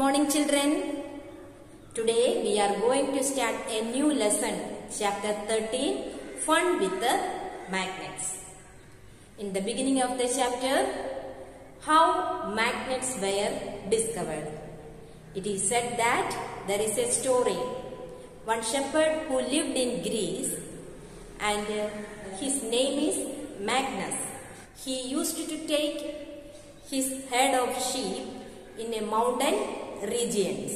morning, children. Today we are going to start a new lesson, chapter 13, Fun with the Magnets. In the beginning of the chapter, how magnets were discovered. It is said that there is a story. One shepherd who lived in Greece and his name is Magnus. He used to take his herd of sheep in a mountain regions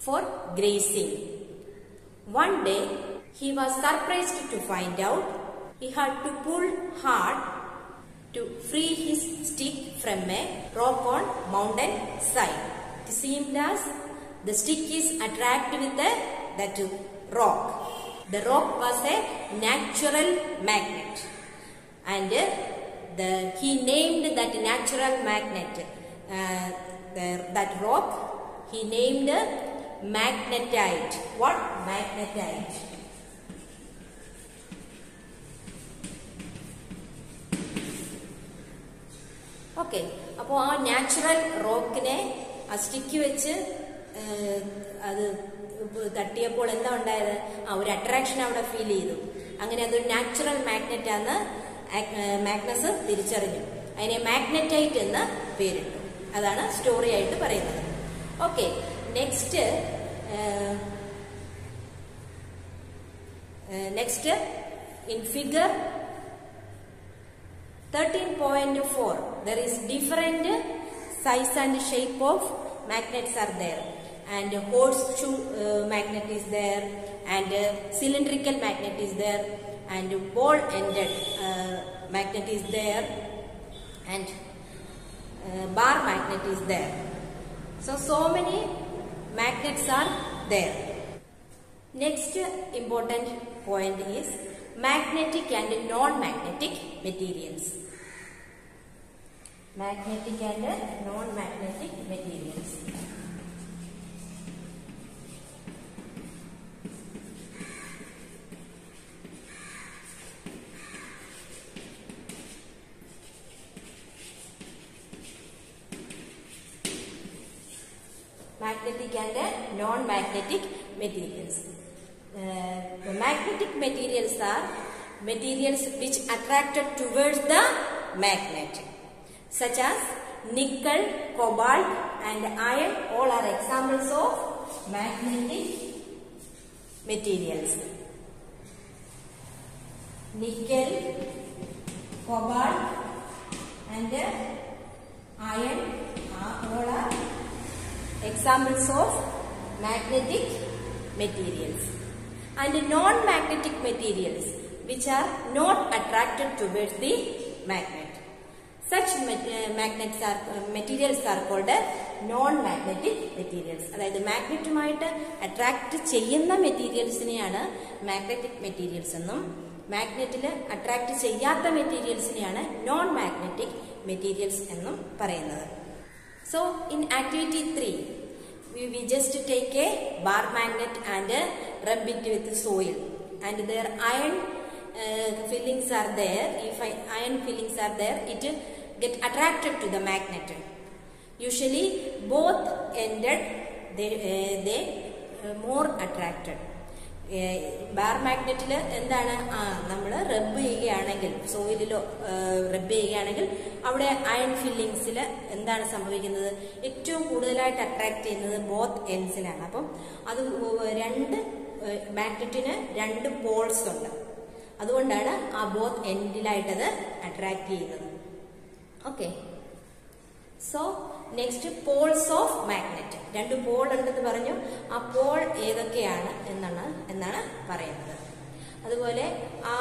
for grazing. One day he was surprised to find out he had to pull hard to free his stick from a rock on mountain side. It seemed as the stick is attracted with that rock. The rock was a natural magnet, and he named that natural magnet, that rock, he named magnetite. What? Magnetite. Okay. അപ്പോൾ ആ natural റോക്കിനെ ആ stick വെച്ച് അത് തട്ടിയപ്പോൾ എന്താ ഉണ്ടായത്? ഒരു attraction അവിടെ feel ചെയ്തു. അങ്ങനെ അതൊരു നാച്ചുറൽ മാഗ്നറ്റ് ആണെന്ന് മാഗ്നസ് തിരിച്ചറിഞ്ഞു. അതിനെ മാഗ്നറ്റൈറ്റ് എന്ന് പേരിട്ടു. അതാണ് സ്റ്റോറി ആയിട്ട് പറയുന്നത്. Okay, next in figure 13.4 there is different size and shape of magnets are there, and horseshoe magnet is there, and cylindrical magnet is there, and ball ended magnet is there, and bar magnet is there. So many magnets are there. Next important point is magnetic and non-magnetic materials. Magnetic and non-magnetic materials. Magnetic and non-magnetic materials. The magnetic materials are materials which attracted towards the magnet, such as nickel, cobalt and iron. All are examples of magnetic materials. Nickel, cobalt and iron all are examples of magnetic materials. And non-magnetic materials which are not attracted towards the magnet. Such materials are called non-magnetic materials. അതായത് മാഗ്നറ്റുമായിട്ട് attract ചെയ്യുന്ന മെറ്റീരിയൽസിനെയാണ് magnetic materials എന്നും, മാഗ്നറ്റിൽ attract ചെയ്യാത്ത മെറ്റീരിയൽസിനെയാണ് non magnetic materials എന്നും പറയുന്നത്. So in activity 3 we just take a bar magnet and rub it with soil, and their iron fillings are there. If iron fillings are there, it get attracted to the magnet. Usually both ended they more attracted. Bar മാഗ്നറ്റിൽ എന്താണ്, നമ്മൾ റബ്ബ് ചെയ്യുകയാണെങ്കിൽ, സോയിലിലോ റബ്ബ് ചെയ്യുകയാണെങ്കിൽ അവിടെ iron ഫില്ലിങ്സിൽ എന്താണ് സംഭവിക്കുന്നത്? ഏറ്റവും കൂടുതലായിട്ട് അട്രാക്ട് ചെയ്യുന്നത് ബോത്ത് എൻഡ്സിലാണ്. അപ്പം അത് രണ്ട് മാഗ്നറ്റിന് രണ്ട് പോൾസ് ഉണ്ട്, അതുകൊണ്ടാണ് ആ ബോത്ത് എൻഡിലായിട്ടത് അട്രാക്ട് ചെയ്യുന്നത്. Okay, so next poles of magnet. രണ്ട് പോൾ ഉണ്ടെന്ന് പറഞ്ഞു. ആ പോൾ ഏതൊക്കെയാണ് എന്നാണ് പറയുന്നത്. അതുപോലെ ആ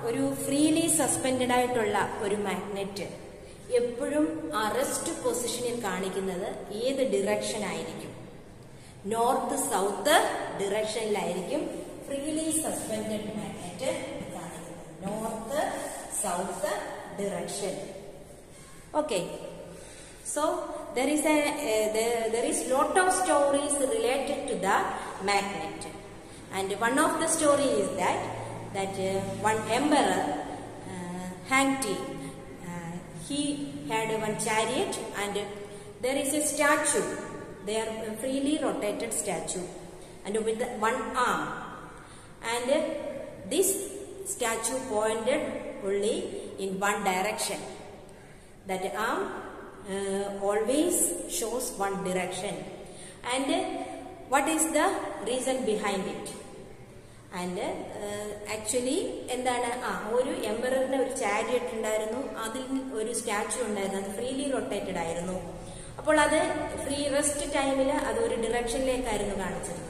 ഒരു ഫ്രീലി സസ്പെൻഡഡ് ആയിട്ടുള്ള ഒരു മാഗ്നറ്റ് എപ്പോഴും ആ റെസ്റ്റ് പൊസിഷനിൽ കാണിക്കുന്നത് ഏത് ഡിറക്ഷൻ ആയിരിക്കും? നോർത്ത് സൗത്ത് ഡിറക്ഷനിലായിരിക്കും ഫ്രീലി സസ്പെൻഡഡ് മാഗ്നറ്റ് കാണിക്കുന്നത്. North south direction. Okay, so there is lot of stories related to the magnet, and one of the story is that one emperor Hangti, he had one chariot, and there is a statue they are freely rotated statue and with one arm, and this statue pointed only in one direction. That arm always shows one direction. And what is the reason behind it? And actually എന്താണ്, ഒരു എംപററിന്റെ ഒരു chariot ഉണ്ടായിരുന്നു, അതിൽ ഒരു statue ഉണ്ടായിരുന്നു, അത് freely rotated ആയിരുന്നു. അപ്പോൾ അത് ഫ്രീ റെസ്റ്റ് ടൈമിൽ അത് ഒരു ഡിറക്ഷനിലേക്കായിരുന്നു കാണിച്ചിരുന്നത്.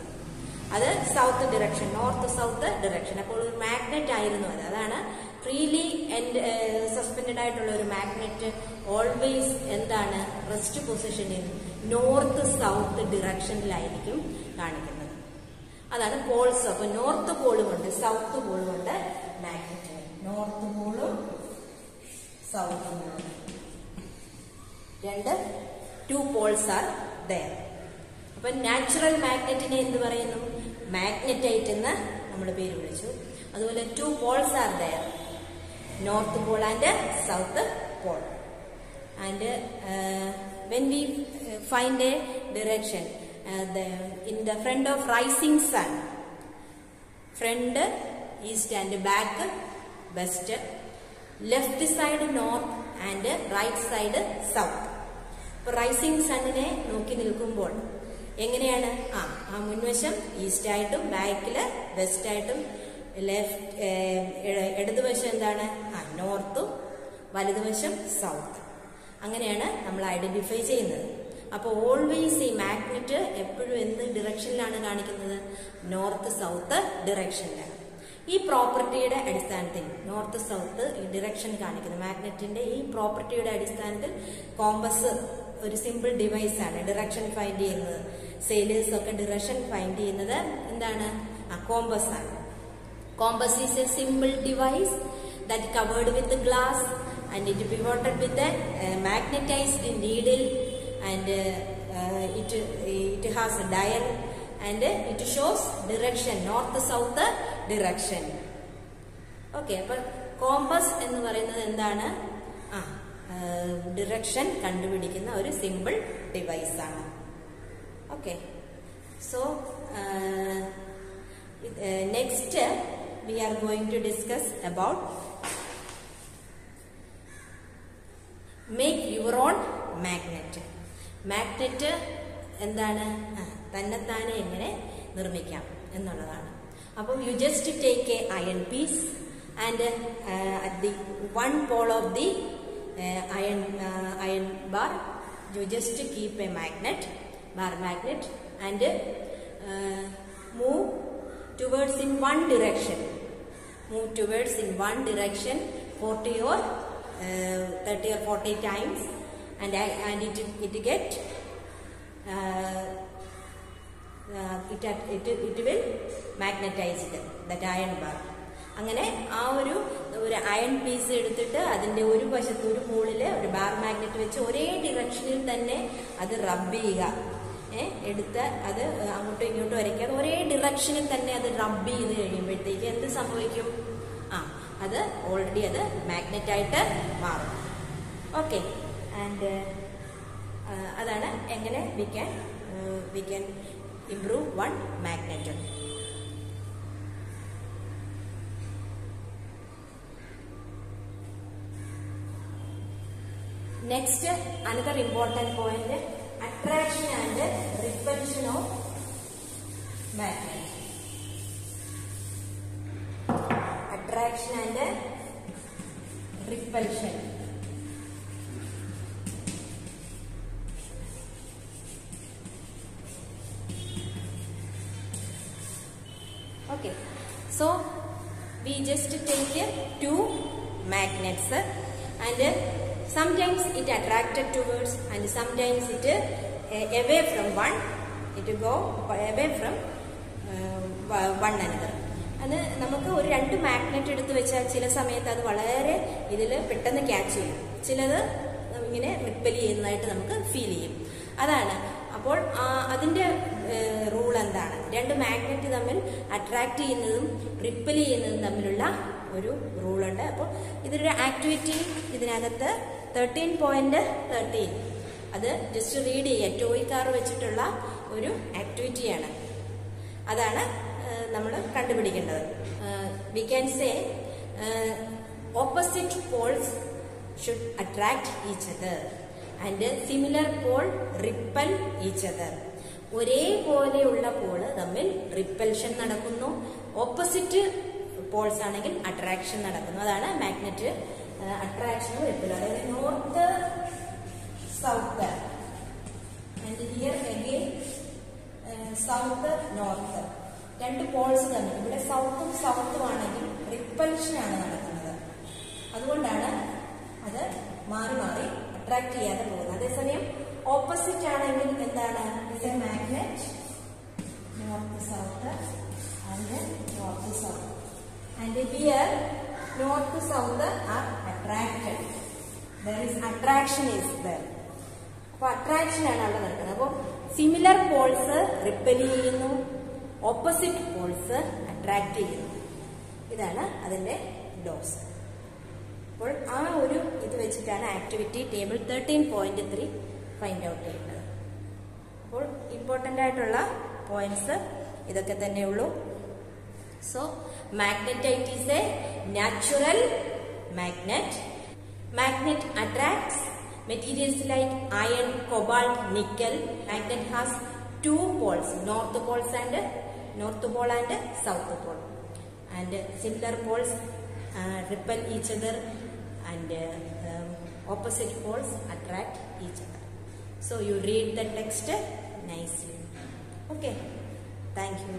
അത് south direction, north south direction. അപ്പോൾ ഒരു മാഗ്നറ്റ് ആയിരുന്നു അത്. അതാണ് ഫ്രീലി സസ്പെൻഡഡ് ആയിട്ടുള്ള ഒരു മാഗ്നറ്റ് ഓൾവേസ് എന്താണ്, റെസ്റ്റ് പൊസിഷനിൽ നോർത്ത് സൗത്ത് ഡിറക്ഷനിലായിരിക്കും കാണിക്കുന്നത്. അതാണ് പോൾസ്. അപ്പൊ നോർത്ത് പോളും ഉണ്ട്, സൗത്ത് പോളും ഉണ്ട് മാഗ്നറ്റ്. നോർത്ത് പോളും സൗത്ത് പോളും രണ്ട്, 2 poles are there. അപ്പൊ നാച്ചുറൽ മാഗ്നറ്റിനെ എന്ത് പറയുന്നു, മാഗ്നറ്റൈറ്റ് എന്ന് നമ്മൾ പേര് വിളിച്ചു. അതുപോലെ 2 poles are there, north Paul and south Paul. And when we find a direction in the front of rising sun, front east and back west, left side north and right side south. ഇപ്പൊ rising സണ്ണിനെ നോക്കി നിൽക്കുമ്പോൾ എങ്ങനെയാണ്, മുൻവശം east ആയിട്ടും ബാക്കില് west ആയിട്ടും, left ഇടതുവശം എന്താണ്, നോർത്തും വലതുവശം south. അങ്ങനെയാണ് നമ്മൾ ഐഡന്റിഫൈ ചെയ്യുന്നത്. അപ്പൊ ഓൾവേസ് ഈ മാഗ്നറ്റ് എപ്പോഴും എന്ത് ഡിറക്ഷനിലാണ് കാണിക്കുന്നത്, നോർത്ത് സൗത്ത് ഡിറക്ഷനിലാണ്. ഈ പ്രോപ്പർട്ടിയുടെ അടിസ്ഥാനത്തിൽ നോർത്ത് സൗത്ത് ഡിറക്ഷൻ കാണിക്കുന്നത് മാഗ്നറ്റിന്റെ ഈ പ്രോപ്പർട്ടിയുടെ അടിസ്ഥാനത്തിൽ കോമ്പസ് ഒരു സിമ്പിൾ ഡിവൈസ് ആണ് ഡിറക്ഷൻ ഫൈൻഡ് ചെയ്യുന്നത്. സെയിലേഴ്സ് ഒക്കെ ഡിറക്ഷൻ ഫൈൻഡ് ചെയ്യുന്നത് എന്താണ്, കോമ്പസ് ആണ്. Compass is A simple device that covered with the glass and it pivoted with a magnetized needle, and it has a dial and it shows direction, north south direction. Okay, appo compass ennu parayunnathu endana, direction kandupidikkunna oru simple device aanu. Okay, so next we are going to discuss about make your own magnet. Magnet എന്താണ്, തന്നെത്താനെ എങ്ങനെ നിർമ്മിക്കാം എന്നുള്ളതാണ്. അപ്പോൾ you just take A iron piece and at the one Paul of the iron bar you just keep A magnet, bar magnet, and move towards in one direction. Move towards in one direction 40 or 30 or 40 times, and it get it will magnetize that iron bar. അങ്ങനെ ആ ഒരു iron piece എടുത്തിട്ട് അതിന്റെ ഒരു വശത്ത് ഒരു പോളില് ഒരു bar magnet വെച്ച് ഒരേ ഡിറക്ഷനിൽ തന്നെ അത് റബ്ബ് ചെയ്യുക. എടുത്ത് അത് അങ്ങോട്ടും ഇങ്ങോട്ടും വരയ്ക്കാതെ ഒരേ ഡിറക്ഷനിൽ തന്നെ അത് റബ്ബ് ചെയ്ത് കഴിയുമ്പോഴത്തേക്ക് എന്ത് സംഭവിക്കും, അത് ഓൾറെഡി അത് മാഗ്നറ്റായിട്ട് മാറും. ഓക്കെ, ആൻഡ് അതാണ് എങ്ങനെ we can improve one magnet. Next, another important point, attraction and repulsion of magnet. Attraction and repulsion. Okay, so we just take two magnets and sometimes it attracted towards and sometimes it away from one, it go away from one another. അത് നമുക്ക് ഒരു രണ്ട് magnet എടുത്ത് വെച്ചാൽ ചില സമയത്ത് അത് വളരെ ഇതിൽ പെട്ടെന്ന് ക്യാച്ച് ചെയ്യും, ചിലത് ഇങ്ങനെ റിപ്പൽ ചെയ്യുന്നതായിട്ട് നമുക്ക് ഫീൽ ചെയ്യും. അതാണ് അപ്പോൾ അതിന്റെ റൂൾ എന്താണ്, രണ്ട് മാഗ്നറ്റ് തമ്മിൽ അട്രാക്ട് ചെയ്യുന്നതും റിപ്പൽ ചെയ്യുന്നതും തമ്മിലുള്ള ഒരു റൂളുണ്ട്. അപ്പോൾ ഇതിന്റെ ആക്ടിവിറ്റി ഇതിനകത്ത് 13.13 അത് ജസ്റ്റ് റീഡ് ചെയ്യുക. ടോയ് കാർ വെച്ചിട്ടുള്ള ഒരു ആക്ടിവിറ്റിയാണ്. അതാണ് നമ്മൾ കണ്ടുപിടിക്കേണ്ടത്. We can say opposite poles should attract each other and similar pole repel each other. ഒരേപോലെയുള്ള പോള് തമ്മിൽ റിപ്പൽഷൻ നടക്കുന്നു, ഓപ്പോസിറ്റ് പോൾസ് ആണെങ്കിൽ അട്രാക്ഷൻ നടക്കുന്നു. അതാണ് മാഗ്നറ്റ് അട്രാക്ഷനും റിപ്പലും. അതായത് north south and here again south north, രണ്ട് പോൾസ് തമ്മിൽ ഇവിടെ സൗത്തും സൗത്തും ആണെങ്കിൽ റിപ്പൽഷൻ ആണ് നടക്കുന്നത്. അതുകൊണ്ടാണ് അത് മാറി മാറി അട്രാക്ട് ചെയ്യാതെ പോകുന്നത്. അതേസമയം ഓപ്പോസിറ്റ് ആണെങ്കിൽ എന്താണ്? It A magnet north south and north south and here north south R attracted. There is attraction is there. അപ്പൊ അട്രാക്ഷൻ ആണ് അവിടെ നടക്കുന്നത്. അപ്പോൾ സിമിലർ പോൾസ് റിപ്പൽ ചെയ്യുന്നു, ഓപ്പോസിറ്റ് പോൾസ് അട്രാക്ട് ചെയ്യുന്നു. ഇതാണ് അതിന്റെ ലോസ്. അപ്പോൾ ആ ഒരു ഇത് വെച്ചിട്ടാണ് ആക്ടിവിറ്റി ടേബിൾ 13.3 ഫൈൻഡ് ഔട്ട് ചെയ്യേണ്ടത്. അപ്പോൾ ഇമ്പോർട്ടൻ്റ് ആയിട്ടുള്ള പോയിന്റ്സ് ഇതൊക്കെ തന്നെയുള്ളൂ. So magnetite is a natural magnet. Magnet attracts materials like iron, cobalt, nickel. Magnet has two poles, north pole and south pole, and similar poles repel each other and opposite poles attract each other. So you read the text nicely. Okay, thank you.